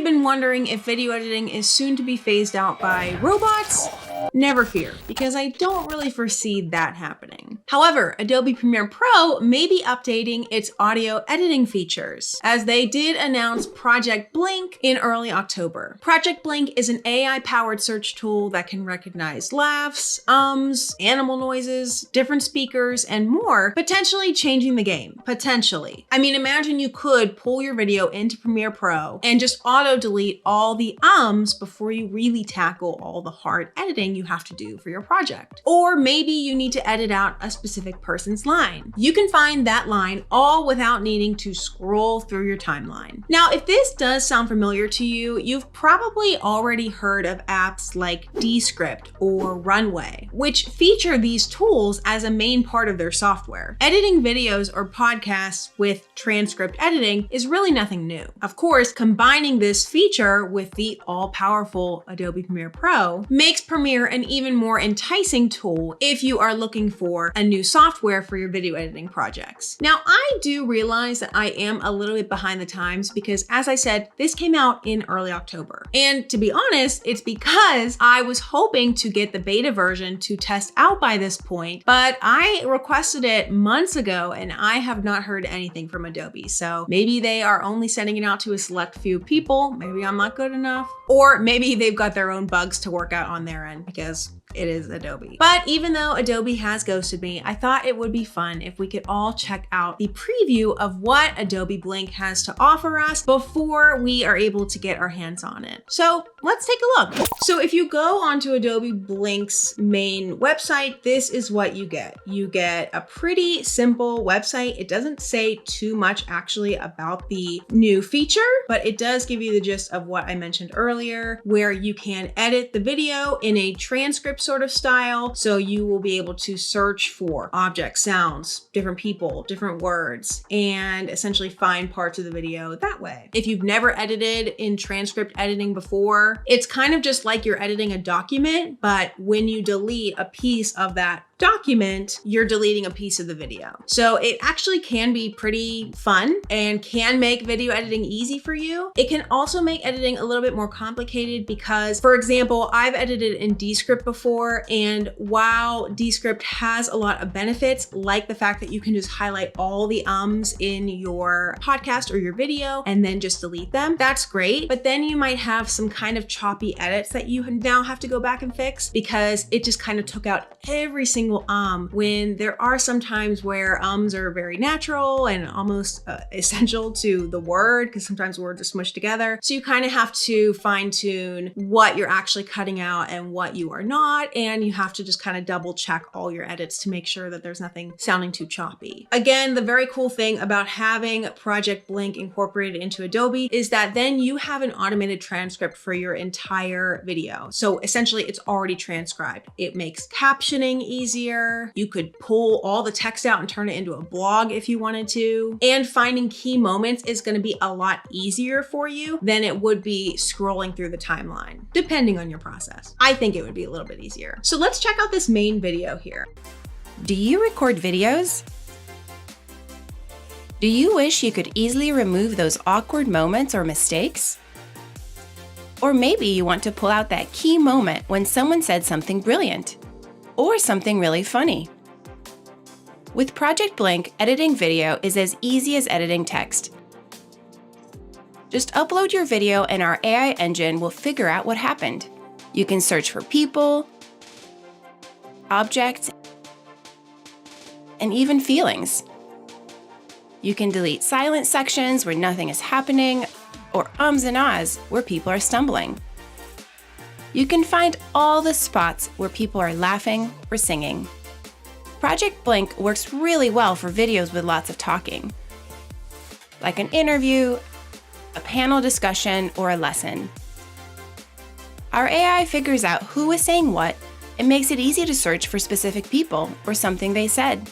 you've been wondering if video editing is soon to be phased out by robots, never fear, because I don't really foresee that happening. However, Adobe Premiere Pro may be updating its audio editing features, as they did announce Project Blink in early October. Project Blink is an AI-powered search tool that can recognize laughs, ums, animal noises, different speakers, and more, potentially changing the game. Potentially. I mean, imagine you could pull your video into Premiere Pro and just auto-delete all the ums before you really tackle all the hard editing you have to do for your project. Or maybe you need to edit out a specific person's line. You can find that line all without needing to scroll through your timeline. Now, if this does sound familiar to you, you've probably already heard of apps like Descript or Runway, which feature these tools as a main part of their software. Editing videos or podcasts with transcript editing is really nothing new. Of course, combining this feature with the all-powerful Adobe Premiere Pro makes Premiere an even more enticing tool if you are looking for a new software for your video editing projects. Now, I do realize that I am a little bit behind the times because, as I said, this came out in early October. And to be honest, it's because I was hoping to get the beta version to test out by this point, but I requested it months ago and I have not heard anything from Adobe. So maybe they are only sending it out to a select few people. Maybe I'm not good enough, or maybe they've got their own bugs to work out on their end because it is Adobe. But even though Adobe has ghosted me, I thought it would be fun if we could all check out the preview of what Adobe Blink has to offer us before we are able to get our hands on it. So let's take a look. So if you go onto Adobe Blink's main website, this is what you get. You get a pretty simple website. It doesn't say too much actually about the new feature, but it does give you the gist of what I mentioned earlier, where you can edit the video in a transcript sort of style. So you will be able to search for objects, sounds, different people, different words, and essentially find parts of the video that way. If you've never edited in transcript editing before, it's kind of just like you're editing a document, but when you delete a piece of that document, you're deleting a piece of the video. So it actually can be pretty fun and can make video editing easy for you. It can also make editing a little bit more complicated because, for example, I've edited in Descript before, and while Descript has a lot of benefits, like the fact that you can just highlight all the ums in your podcast or your video and then just delete them, that's great. But then you might have some kind of choppy edits that you now have to go back and fix because it just kind of took out every single when there are some times where ums are very natural and almost essential to the word, because sometimes words are smushed together. So you kind of have to fine tune what you're actually cutting out and what you are not. And you have to just kind of double check all your edits to make sure that there's nothing sounding too choppy. Again, the very cool thing about having Project Blink incorporated into Adobe is that then you have an automated transcript for your entire video. So essentially it's already transcribed. It makes captioning easier. You could pull all the text out and turn it into a blog if you wanted to. And finding key moments is going to be a lot easier for you than it would be scrolling through the timeline, depending on your process. I think it would be a little bit easier. So let's check out this main video here. Do you record videos? Do you wish you could easily remove those awkward moments or mistakes? Or maybe you want to pull out that key moment when someone said something brilliant or something really funny. With Project Blink, editing video is as easy as editing text. Just upload your video and our AI engine will figure out what happened. You can search for people, objects, and even feelings. You can delete silent sections where nothing is happening, or ums and ahs where people are stumbling. You can find all the spots where people are laughing or singing. Project Blink works really well for videos with lots of talking, like an interview, a panel discussion, or a lesson. Our AI figures out who is saying what and makes it easy to search for specific people or something they said.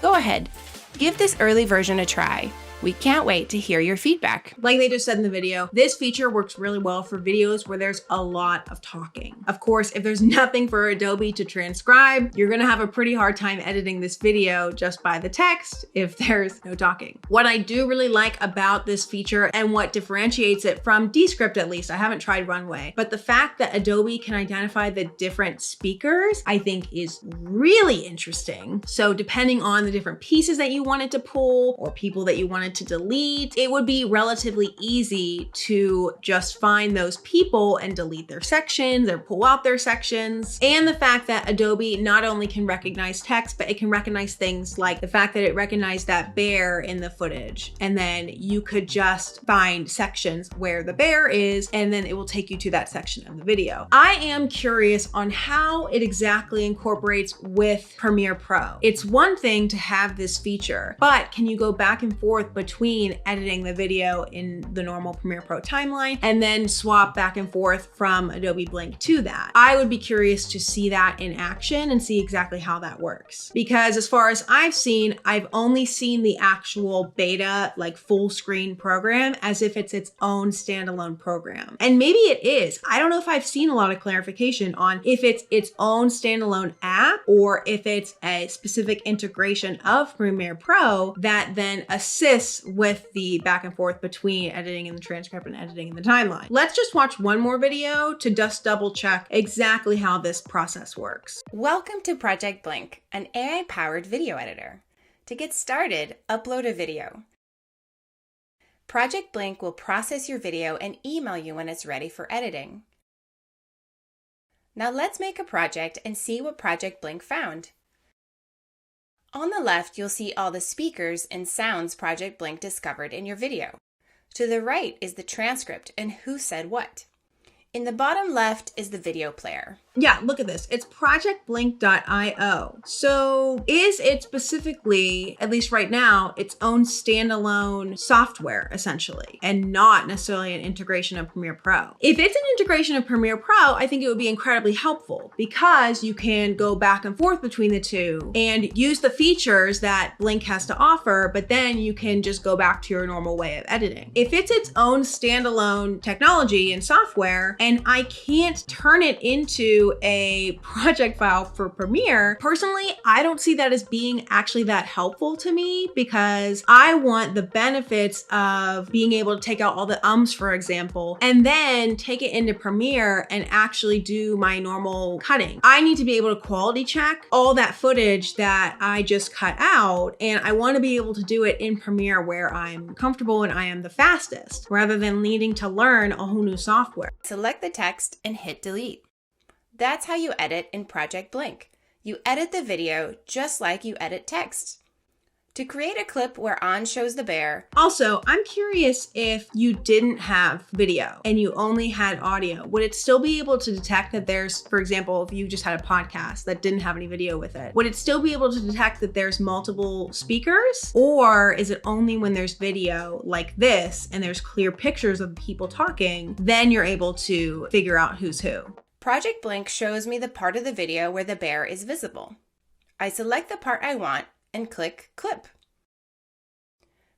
Go ahead, give this early version a try. We can't wait to hear your feedback. Like they just said in the video, this feature works really well for videos where there's a lot of talking. Of course, if there's nothing for Adobe to transcribe, you're gonna have a pretty hard time editing this video just by the text if there's no talking. What I do really like about this feature and what differentiates it from Descript, at least, I haven't tried Runway, but the fact that Adobe can identify the different speakers, I think is really interesting. So depending on the different pieces that you wanted to pull or people that you wanted to delete, it would be relatively easy to just find those people and delete their sections or pull out their sections. And the fact that Adobe not only can recognize text, but it can recognize things like the fact that it recognized that bear in the footage. And then you could just find sections where the bear is, and then it will take you to that section of the video. I am curious on how it exactly incorporates with Premiere Pro. It's one thing to have this feature, but can you go back and forth between editing the video in the normal Premiere Pro timeline and then swap back and forth from Adobe Blink to that? I would be curious to see that in action and see exactly how that works. Because as far as I've seen, I've only seen the actual beta, like full screen program as if it's its own standalone program. And maybe it is. I don't know if I've seen a lot of clarification on if it's its own standalone app or if it's a specific integration of Premiere Pro that then assists with the back and forth between editing in the transcript and editing in the timeline. Let's just watch one more video to just double check exactly how this process works. Welcome to Project Blink, an AI-powered video editor. To get started, upload a video. Project Blink will process your video and email you when it's ready for editing. Now let's make a project and see what Project Blink found. On the left, you'll see all the speakers and sounds Project Blink discovered in your video. To the right is the transcript and who said what. In the bottom left is the video player. Yeah, look at this. It's projectblink.io. So is it specifically, at least right now, its own standalone software, essentially, and not necessarily an integration of Premiere Pro? If it's an integration of Premiere Pro, I think it would be incredibly helpful because you can go back and forth between the two and use the features that Blink has to offer, but then you can just go back to your normal way of editing. If it's its own standalone technology and software, and I can't turn it into a project file for Premiere, personally, I don't see that as being actually that helpful to me because I want the benefits of being able to take out all the ums, for example, and then take it into Premiere and actually do my normal cutting. I need to be able to quality check all that footage that I just cut out, and I want to be able to do it in Premiere where I'm comfortable and I am the fastest, rather than needing to learn a whole new software. Select the text and hit delete. That's how you edit in Project Blink. You edit the video just like you edit text. To create a clip where On shows the bear. Also, I'm curious if you didn't have video and you only had audio, would it still be able to detect that there's, for example, if you just had a podcast that didn't have any video with it, would it still be able to detect that there's multiple speakers? Or is it only when there's video like this and there's clear pictures of people talking, then you're able to figure out who's who? Project Blink shows me the part of the video where the bear is visible. I select the part I want and click Clip.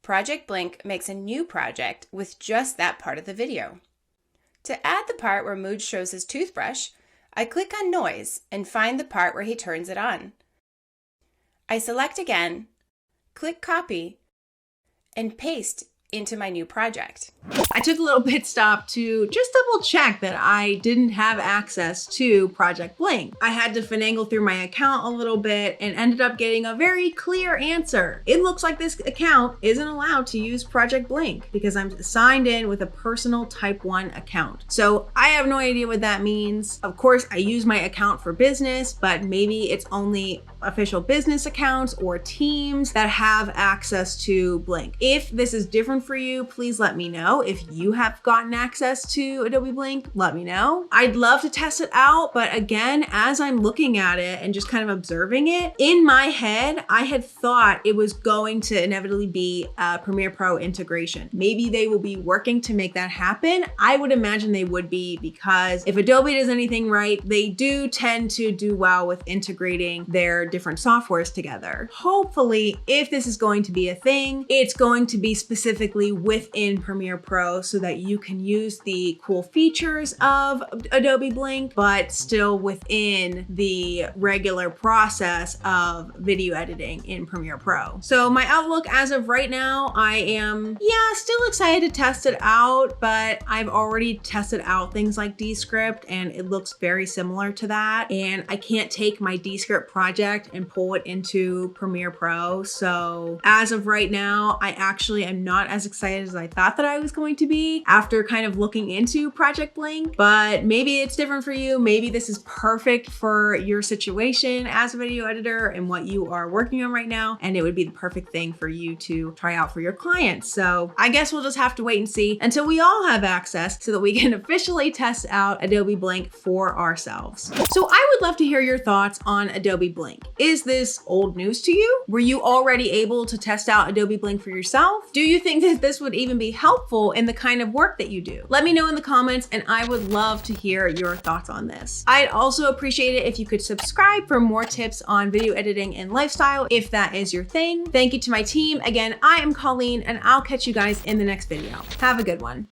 Project Blink makes a new project with just that part of the video. To add the part where Mood shows his toothbrush, I click on Noise and find the part where he turns it on. I select again, click Copy, and paste into my new project. I took a little pit stop to just double check that I didn't have access to Project Blink. I had to finagle through my account a little bit and ended up getting a very clear answer. It looks like this account isn't allowed to use Project Blink because I'm signed in with a personal Type 1 account. So I have no idea what that means. Of course, I use my account for business, but maybe it's only official business accounts or teams that have access to Blink. If this is different for you, please let me know. If you have gotten access to Adobe Blink, let me know. I'd love to test it out, but again, as I'm looking at it and just kind of observing it, in my head, I had thought it was going to inevitably be a Premiere Pro integration. Maybe they will be working to make that happen. I would imagine they would be, because if Adobe does anything right, they do tend to do well with integrating their different softwares together. Hopefully, if this is going to be a thing, it's going to be specifically within Premiere Pro so that you can use the cool features of Adobe Blink, but still within the regular process of video editing in Premiere Pro. So my outlook as of right now, I am, still excited to test it out, but I've already tested out things like Descript and it looks very similar to that. And I can't take my Descript project and pull it into Premiere Pro. So as of right now, I actually am not as excited as I thought that I was going to be after kind of looking into Project Blink, but maybe it's different for you. Maybe this is perfect for your situation as a video editor and what you are working on right now. And it would be the perfect thing for you to try out for your clients. So I guess we'll just have to wait and see until we all have access so that we can officially test out Adobe Blink for ourselves. So I would love to hear your thoughts on Adobe Blink. Is this old news to you? Were you already able to test out Adobe Blink for yourself? Do you think that this would even be helpful in the kind of work that you do? Let me know in the comments and I would love to hear your thoughts on this. I'd also appreciate it if you could subscribe for more tips on video editing and lifestyle if that is your thing. Thank you to my team. Again, I am Colleen and I'll catch you guys in the next video. Have a good one.